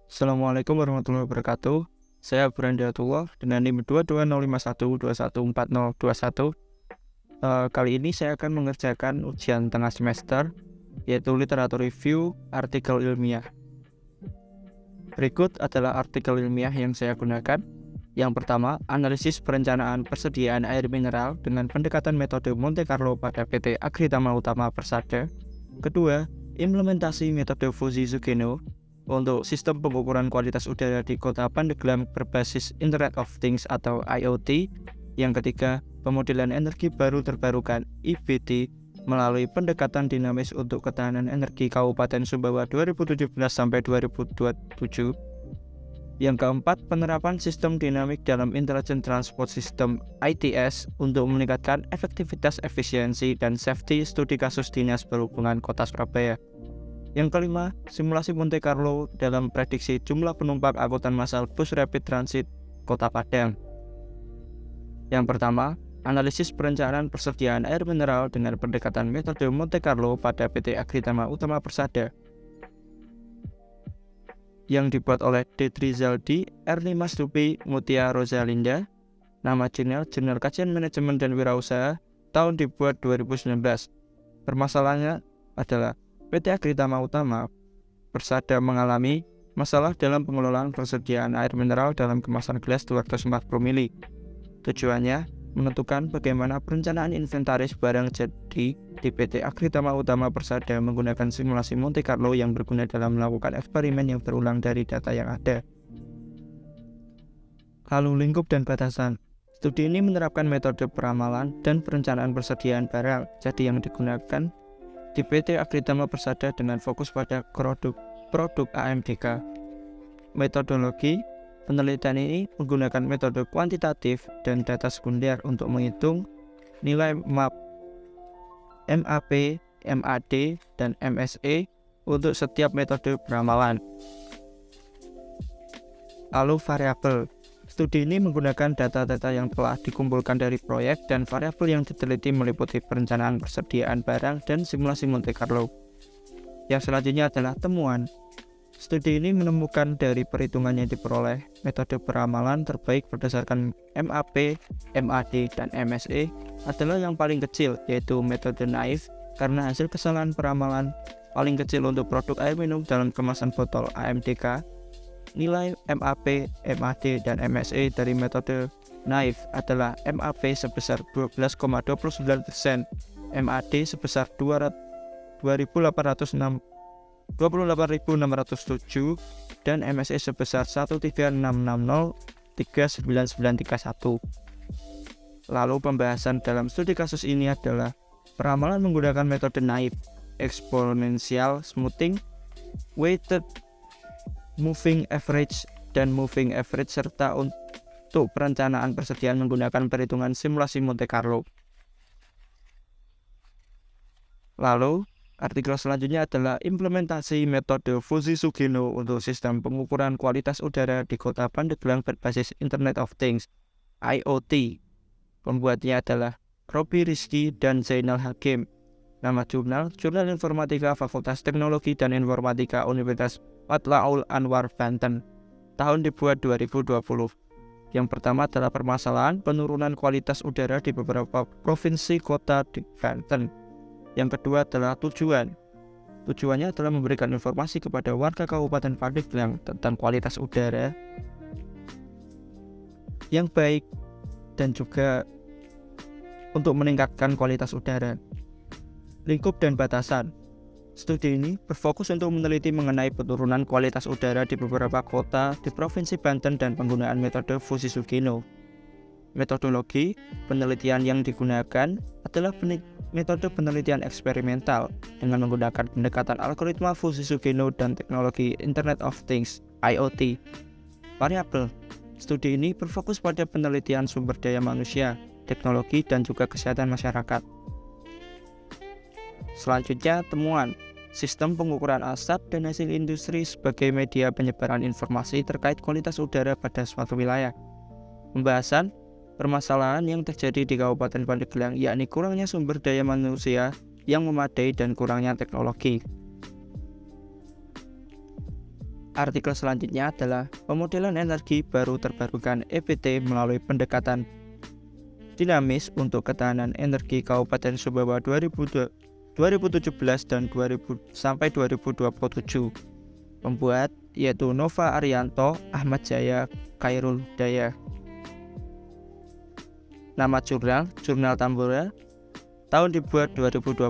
Assalamualaikum warahmatullahi wabarakatuh. Saya Brandiatullah dengan NIM 22051214021. Kali ini saya akan mengerjakan ujian tengah semester, yaitu literatur review artikel ilmiah. Berikut adalah artikel ilmiah yang saya gunakan. Yang pertama, analisis perencanaan persediaan air mineral dengan pendekatan metode Monte Carlo pada PT Agritama Utama Persada. Kedua, implementasi metode Fujitsu-Geno untuk sistem pengukuran kualitas udara di Kota Pandeglang berbasis Internet of Things atau IoT. Yang ketiga, pemodelan energi baru terbarukan (IBT) melalui pendekatan dinamis untuk ketahanan energi Kabupaten Sumbawa 2017 sampai 2027. Yang keempat, penerapan sistem dinamik dalam Intelligent Transport System (ITS) untuk meningkatkan efektivitas, efisiensi, dan safety studi kasus Dinas Perhubungan Kota Surabaya. Yang kelima, simulasi Monte Carlo dalam prediksi jumlah penumpang angkutan massal bus rapid transit Kota Padang. Yang pertama, analisis perencanaan persediaan air mineral dengan pendekatan metode Monte Carlo pada PT Agritama Utama Persada yang dibuat oleh D. Rizaldi, Erni Masdupi, Mutia Rosalinda. Nama Jurnal Kajian Manajemen dan Wirausaha, tahun dibuat 2019. Permasalahannya adalah PT Agritama Utama Persada mengalami masalah dalam pengelolaan persediaan air mineral dalam kemasan gelas 240 ml. Tujuannya menentukan bagaimana perencanaan inventaris barang jadi di PT Agritama Utama Persada menggunakan simulasi Monte Carlo yang berguna dalam melakukan eksperimen yang berulang dari data yang ada. Lalu lingkup dan batasan. Studi ini menerapkan metode peramalan dan perencanaan persediaan barang jadi yang digunakan di PT Agritama Persada dengan fokus pada produk AMDK. Metodologi penelitian ini menggunakan metode kuantitatif dan data sekunder untuk menghitung nilai MAP, MAD, dan MSE untuk setiap metode peramalan. Lalu variabel. Studi ini menggunakan data-data yang telah dikumpulkan dari proyek dan variabel yang diteliti meliputi perencanaan persediaan barang dan simulasi Monte Carlo. Yang selanjutnya adalah temuan. Studi ini menemukan dari perhitungan yang diperoleh, metode peramalan terbaik berdasarkan MAP, MAD, dan MSE adalah yang paling kecil, yaitu metode naif, karena hasil kesalahan peramalan paling kecil untuk produk air minum dalam kemasan botol AMDK. Nilai MAP, MAD, dan MSE dari metode naif adalah MAP sebesar 12,29%, MAD sebesar 28.607 dan MSE sebesar 13660,39931. Lalu pembahasan dalam studi kasus ini adalah peramalan menggunakan metode naif, exponential smoothing, weighted moving average, dan moving average, serta untuk perencanaan persediaan menggunakan perhitungan simulasi Monte Carlo. Lalu artikel selanjutnya adalah implementasi metode Fujitsu-Geno untuk sistem pengukuran kualitas udara di Kota Pandeglang berbasis Internet of Things (IoT). Pembuatnya adalah Robi Rizky dan Zainal Hakim. Nama jurnal Informatika Fakultas Teknologi dan Informatika Universitas Matla'ul Anwar Banten. Tahun dibuat 2020. Yang pertama adalah permasalahan penurunan kualitas udara di beberapa provinsi kota di Banten. Yang kedua adalah tujuan. Tujuannya adalah memberikan informasi kepada warga Kabupaten Pandeglang tentang kualitas udara yang baik dan juga untuk meningkatkan kualitas udara. Lingkup dan batasan. Studi ini berfokus untuk meneliti mengenai penurunan kualitas udara di beberapa kota di Provinsi Banten dan penggunaan metode Fujitsu-Geno. Metodologi penelitian yang digunakan adalah metode penelitian eksperimental dengan menggunakan pendekatan algoritma Fujitsu-Geno dan teknologi Internet of Things (IoT). Variabel. Studi ini berfokus pada penelitian sumber daya manusia, teknologi, dan juga kesehatan masyarakat. Selanjutnya, temuan. Sistem pengukuran asap dan hasil industri sebagai media penyebaran informasi terkait kualitas udara pada suatu wilayah. Pembahasan permasalahan yang terjadi di Kabupaten Pandeglang, yakni kurangnya sumber daya manusia yang memadai dan kurangnya teknologi. Artikel selanjutnya adalah pemodelan energi baru terbarukan EPT melalui pendekatan dinamis untuk ketahanan energi Kabupaten Sumbawa 2017 dan sampai 2027. Pembuat yaitu Nova Arianto, Ahmad Jaya, Khairul Hidayah. Nama Jurnal Tambora, tahun dibuat 2020.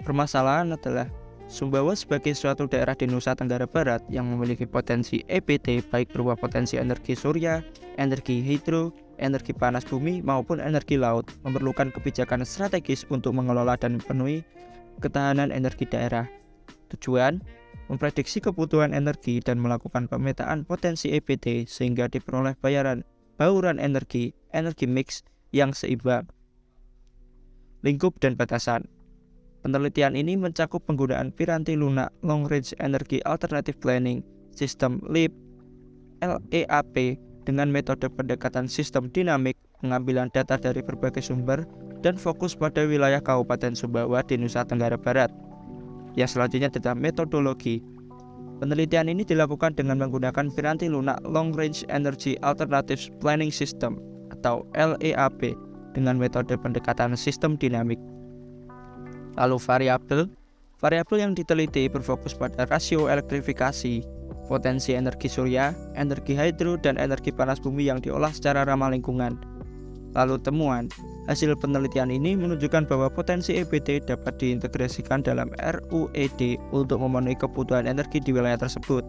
Permasalahan adalah Sumbawa sebagai suatu daerah di Nusa Tenggara Barat yang memiliki potensi EPT baik berupa potensi energi surya, energi hidro, energi panas bumi maupun energi laut, memerlukan kebijakan strategis untuk mengelola dan memenuhi ketahanan energi daerah. Tujuan memprediksi kebutuhan energi dan melakukan pemetaan potensi EPT sehingga diperoleh bauran energi mix yang seimbang. Lingkup dan batasan. Penelitian ini mencakup penggunaan piranti lunak Long Range Energy Alternative Planning System LEAP dengan metode pendekatan sistem dinamik, pengambilan data dari berbagai sumber, dan fokus pada wilayah Kabupaten Sumbawa di Nusa Tenggara Barat. Yang selanjutnya adalah metodologi. Penelitian ini dilakukan dengan menggunakan piranti lunak Long Range Energy Alternative Planning System atau LEAP dengan metode pendekatan sistem dinamik. Lalu variabel yang diteliti berfokus pada rasio elektrifikasi, potensi energi surya, energi hidro, dan energi panas bumi yang diolah secara ramah lingkungan. Lalu temuan, hasil penelitian ini menunjukkan bahwa potensi EPT dapat diintegrasikan dalam RUED untuk memenuhi kebutuhan energi di wilayah tersebut.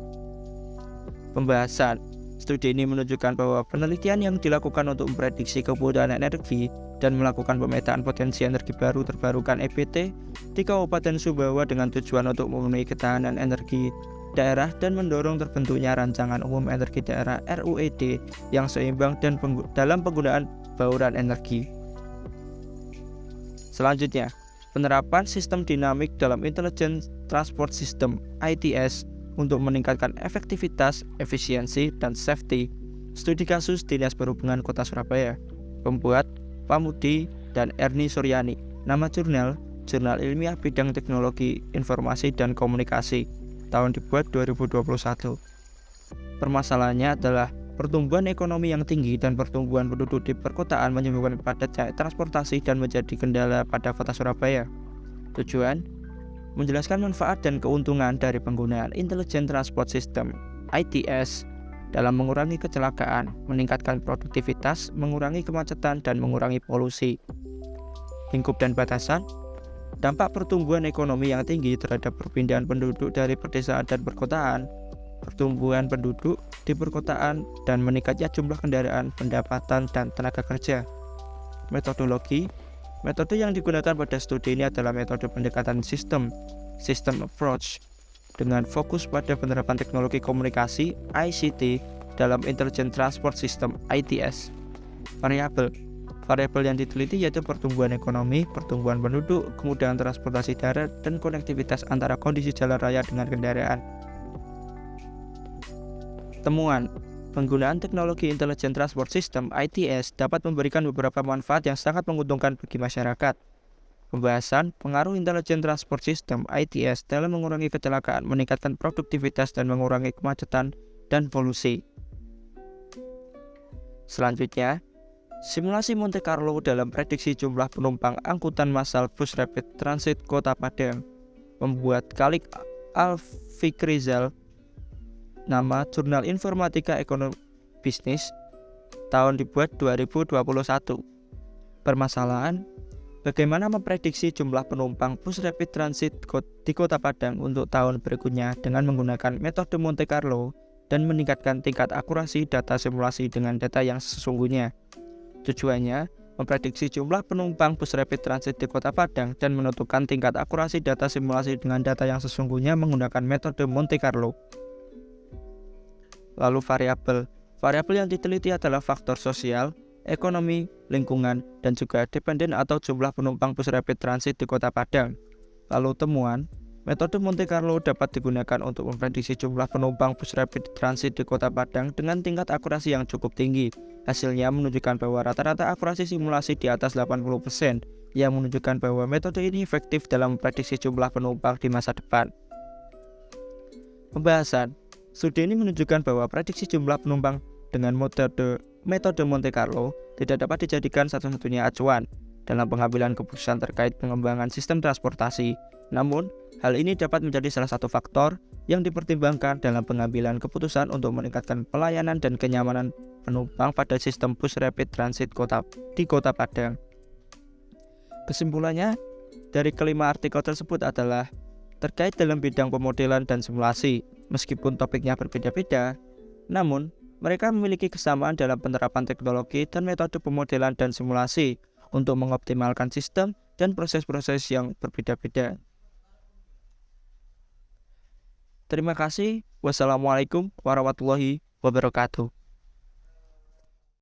Pembahasan, studi ini menunjukkan bahwa penelitian yang dilakukan untuk memprediksi kebutuhan energi dan melakukan pemetaan potensi energi baru terbarukan EPT di Kabupaten Sumbawa dengan tujuan untuk memenuhi ketahanan energi daerah dan mendorong terbentuknya rancangan umum energi daerah RUED yang seimbang dan dalam penggunaan bauran energi. Selanjutnya, penerapan sistem dinamik dalam Intelligent Transport System ITS untuk meningkatkan efektivitas, efisiensi, dan safety. Studi kasus Dinas Perhubungan Kota Surabaya. Pembuat Pamudi dan Erni Suryani. Nama jurnal Ilmiah Bidang Teknologi Informasi dan Komunikasi. Tahun dibuat 2021. Permasalahannya adalah pertumbuhan ekonomi yang tinggi dan pertumbuhan penduduk di perkotaan menyebabkan padatnya transportasi dan menjadi kendala pada Kota Surabaya. Tujuan menjelaskan manfaat dan keuntungan dari penggunaan Intelligent Transport System ITS dalam mengurangi kecelakaan, meningkatkan produktivitas, mengurangi kemacetan, dan mengurangi polusi. Lingkup dan batasan. Dampak pertumbuhan ekonomi yang tinggi terhadap perpindahan penduduk dari pedesaan dan perkotaan, pertumbuhan penduduk di perkotaan, dan meningkatnya jumlah kendaraan, pendapatan, dan tenaga kerja. Metodologi. Metode yang digunakan pada studi ini adalah metode pendekatan system approach, dengan fokus pada penerapan teknologi komunikasi ICT dalam Intelligent Transport System ITS. Variabel yang diteliti yaitu pertumbuhan ekonomi, pertumbuhan penduduk, kemudahan transportasi darat, dan konektivitas antara kondisi jalan raya dengan kendaraan. Temuan, penggunaan teknologi Intelligent Transport System ITS dapat memberikan beberapa manfaat yang sangat menguntungkan bagi masyarakat. Pembahasan pengaruh Intelligent Transport System ITS dalam mengurangi kecelakaan, meningkatkan produktivitas, dan mengurangi kemacetan dan polusi. Selanjutnya, simulasi Monte Carlo dalam prediksi jumlah penumpang angkutan massal bus rapid transit Kota Padang. Pembuat Khalik Al-Fikrizal. Nama Jurnal Informatika Ekonomi Bisnis. Tahun dibuat 2021. Permasalahan, bagaimana memprediksi jumlah penumpang bus rapid transit di Kota Padang untuk tahun berikutnya dengan menggunakan metode Monte Carlo dan meningkatkan tingkat akurasi data simulasi dengan data yang sesungguhnya. Tujuannya, memprediksi jumlah penumpang bus rapid transit di Kota Padang dan menentukan tingkat akurasi data simulasi dengan data yang sesungguhnya menggunakan metode Monte Carlo. Lalu variabel yang diteliti adalah faktor sosial, ekonomi, lingkungan, dan juga dependen atau jumlah penumpang bus rapid transit di Kota Padang. Lalu temuan, metode Monte Carlo dapat digunakan untuk memprediksi jumlah penumpang bus rapid transit di Kota Padang dengan tingkat akurasi yang cukup tinggi. Hasilnya menunjukkan bahwa rata-rata akurasi simulasi di atas 80%, yang menunjukkan bahwa metode ini efektif dalam memprediksi jumlah penumpang di masa depan. Pembahasan, Studi ini menunjukkan bahwa prediksi jumlah penumpang dengan metode Monte Carlo tidak dapat dijadikan satu-satunya acuan dalam pengambilan keputusan terkait pengembangan sistem transportasi. Namun, hal ini dapat menjadi salah satu faktor yang dipertimbangkan dalam pengambilan keputusan untuk meningkatkan pelayanan dan kenyamanan penumpang pada sistem bus rapid transit di Kota Padang. Kesimpulannya, dari kelima artikel tersebut adalah terkait dalam bidang pemodelan dan simulasi. Meskipun topiknya berbeda-beda, namun mereka memiliki kesamaan dalam penerapan teknologi dan metode pemodelan dan simulasi untuk mengoptimalkan sistem dan proses-proses yang berbeda-beda. Terima kasih. Wassalamualaikum warahmatullahi wabarakatuh.